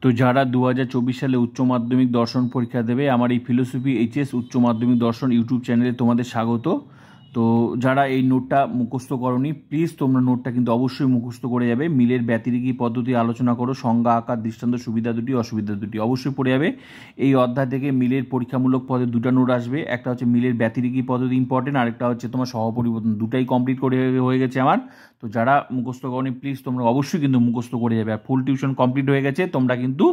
তো যারা 2024 সালে উচ্চ মাধ্যমিক দর্শন পরীক্ষা দেবে, আমার এই ফিলোসফি এইচএস উচ্চ মাধ্যমিক দর্শন ইউটিউব চ্যানেলে তোমাদের স্বাগত। তো যারা এই নোটটা মুখস্থ করনি, প্লিজ তোমরা নোটটা কিন্তু অবশ্যই মুখস্থ করে যাবে। মিলের ব্যতিরেকি পদ্ধতি আলোচনা করো, সংজ্ঞা, আকার, দৃষ্টান্ত, সুবিধা দুটি, অসুবিধা দুটি অবশ্যই পড়ে যাবে। এই অধ্যায় থেকে মিলের পরীক্ষামূলক পদে দুটো নোট আসবে, একটা হচ্ছে মিলের ব্যতিরেকি পদ্ধতি ইম্পর্টেন্ট, আরেকটা হচ্ছে তোমার সহপরিবর্তন। দুটাই কমপ্লিট করে হয়ে গেছে আমার। তো যারা মুখস্থ করনি, প্লিজ তোমরা অবশ্যই কিন্তু মুখস্থ করে যাবে। আর ফুল টিউশন কমপ্লিট হয়ে গেছে, তোমরা কিন্তু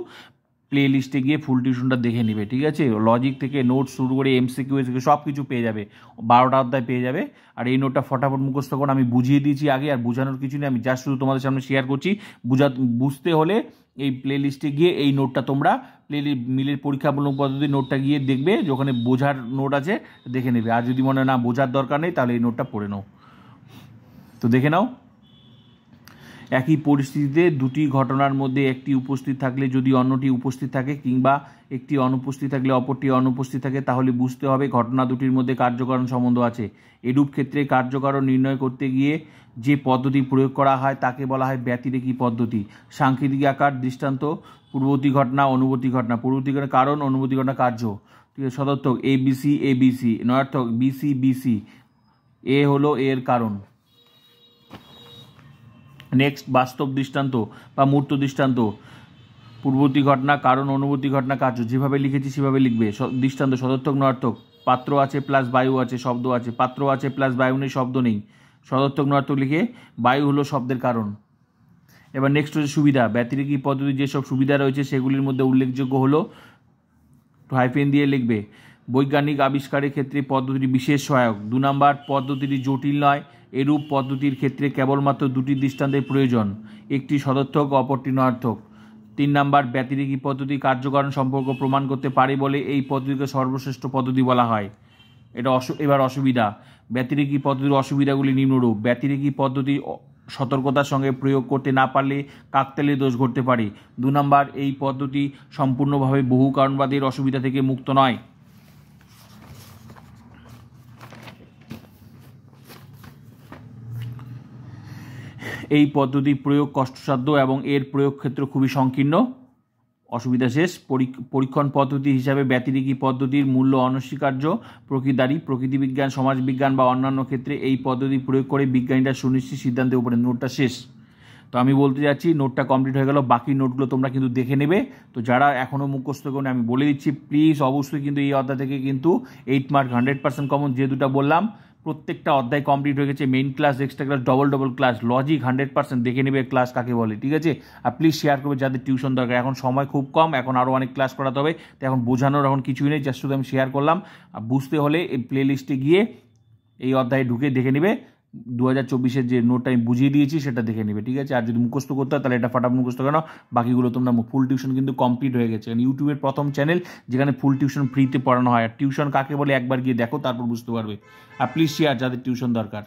প্লে লিস্টে গিয়ে ফুল টিউশনটা দেখে নেবে, ঠিক আছে? লজিক থেকে নোট শুরু করে এমসিকিউ থেকে সব কিছু পেয়ে যাবে, 12টা অধ্যায় পেয়ে যাবে। আর এই নোটটা ফটাফট মুখস্থ করো, আমি বুঝিয়ে দিয়েছি আগে, আর বোঝানোর কিছু নেই, আমি জাস্ট শুধু তোমাদের সামনে শেয়ার করছি। বুঝতে হলে এই প্লে লিস্টে গিয়ে এই নোটটা তোমরা মিলের পরীক্ষামূলক পদ্ধতি নোটটা গিয়ে দেখবে, যেখানে বোঝার নোট আছে দেখে নেবে। আর যদি মনে না বোঝার দরকার নেই, তাহলে এই নোটটা পড়ে নাও। তো দেখে নাও। একই পরিস্থিতিতে দুটি ঘটনার মধ্যে একটি উপস্থিত থাকলে যদি অন্যটি উপস্থিত থাকে, কিংবা একটি অনুপস্থিত থাকলে অপরটি অনুপস্থিত থাকে, তাহলে বুঝতে হবে ঘটনা দুটির মধ্যে কার্যকারণ সম্বন্ধ আছে। এরূপ ক্ষেত্রে কার্যকারণ নির্ণয় করতে গিয়ে যে পদ্ধতি প্রয়োগ করা হয় তাকে বলা হয় ব্যতিরেকি পদ্ধতি। সাংকেতিক আকার, দৃষ্টান্ত, পূর্ববর্তী ঘটনা, অনুবর্তী ঘটনা। পূর্ববর্তী ঘটনা কারণ, অনুবর্তী ঘটনা কার্য। ঠিক আছে? সদর্থক এবিসি এবিসি, নয়ার্থক বিসি বিসি। এ হলো এর কারণ। নেক্সট, বাস্তব দৃষ্টান্ত বা মূর্ত দৃষ্টান্ত। পূর্ববর্তী ঘটনা কারণ, অনুবর্তী ঘটনা কার্য। যেভাবে লিখেছি সেভাবে লিখবে। দৃষ্টান্ত সদর্থক নয়ার্থক। পাত্র আছে প্লাস বায়ু আছে, শব্দ আছে। পাত্র আছে প্লাস বায়ু নেই, শব্দ নেই। সদর্থক নয়ার্থক লিখে বায়ু হলো শব্দের কারণ। এবার নেক্সট হচ্ছে সুবিধা। ব্যতিরেকি পদ্ধতির যেসব সুবিধা রয়েছে সেগুলির মধ্যে উল্লেখযোগ্য হলো, হাইফেন দিয়ে লিখবে। বৈজ্ঞানিক আবিষ্কারের ক্ষেত্রে পদ্ধতিটি বিশেষ সহায়ক। 2 নাম্বার, পদ্ধতিটি জটিল নয়। এরূপ পদ্ধতির ক্ষেত্রে কেবলমাত্র দুটি দৃষ্টান্তের প্রয়োজন, একটি সদর্থক, অপরটি নয়ার্থক। 3 নাম্বার, ব্যতিরেকি পদ্ধতি কার্যকারণ সম্পর্ক প্রমাণ করতে পারে বলে এই পদ্ধতিকে সর্বশ্রেষ্ঠ পদ্ধতি বলা হয়। এবার অসুবিধা। ব্যতিরেকি পদ্ধতির অসুবিধাগুলি নিম্নরূপ। ব্যতিরেকি পদ্ধতি সতর্কতার সঙ্গে প্রয়োগ করতে না পারলে কাকতালীয় দোষ ঘটতে পারে। 2 নাম্বার, এই পদ্ধতি সম্পূর্ণভাবে বহু কারণবাদের অসুবিধা থেকে মুক্ত নয়। এই পদ্ধতি প্রয়োগ কষ্টসাধ্য এবং এর প্রয়োগ ক্ষেত্র খুবই সংকীর্ণ। অসুবিধা শেষ। পরীক্ষণ পদ্ধতি হিসাবে ব্যতিরেকি পদ্ধতির মূল্য অনস্বীকার্য। প্রকৃতিবিজ্ঞান, সমাজবিজ্ঞান বা অন্যান্য ক্ষেত্রে এই পদ্ধতি প্রয়োগ করে বিজ্ঞানীরা সুনিশ্চিত সিদ্ধান্তের উপরে। নোটটা শেষ। তো আমি বলতে যাচ্ছি, নোটটা কমপ্লিট হয়ে গেল, বাকি নোটগুলো তোমরা কিন্তু দেখে নেবে। তো যারা এখনও মুখস্থ করোনি, আমি বলে দিচ্ছি, প্লিজ অবশ্যই কিন্তু এই অধ্যায় থেকে কিন্তু 8 মার্ক 100% কমন। যে দুটো বললাম প্রত্যেকটা অধ্যায় কমপ্লিট হয়ে গেছে। Main class, extra class, double class, logic 100% দেখে নেবে ক্লাস কাকে বলে, ঠিক আছে? আর প্লিজ শেয়ার করবে যাদের টিউশন দরকার। এখন সময় খুব কম, এখন আরও অনেক ক্লাস করাতে হবে, তো এখন বোঝানোর এখন কিছুই নেই, জাস্ট শুধু আমি শেয়ার করলাম। আর বুঝতে হলে এই প্লে লিস্টে গিয়ে এই অধ্যায়ে ঢুকে দেখে নেবে। 2024-এর যে নোটটা আমি বুঝিয়ে দিয়েছি সেটা দেখে নেবে, ঠিক আছে? আর যদি মুখস্থ করতে হয় তাহলে এটা ফাটাফাট মুখস্থ কেন, বাকিগুলো তোমরা ফুল টিউশন কিন্তু কমপ্লিট হয়ে গেছে। ইউটিউবের প্রথম চ্যানেল যেখানে ফুল টিউশন ফ্রিতে পড়ানো হয়। আর টিউশন কাকে বলে একবার গিয়ে দেখো, তারপর বুঝতে পারবে। আর প্লিজ শেয়ার যাদের টিউশন দরকার।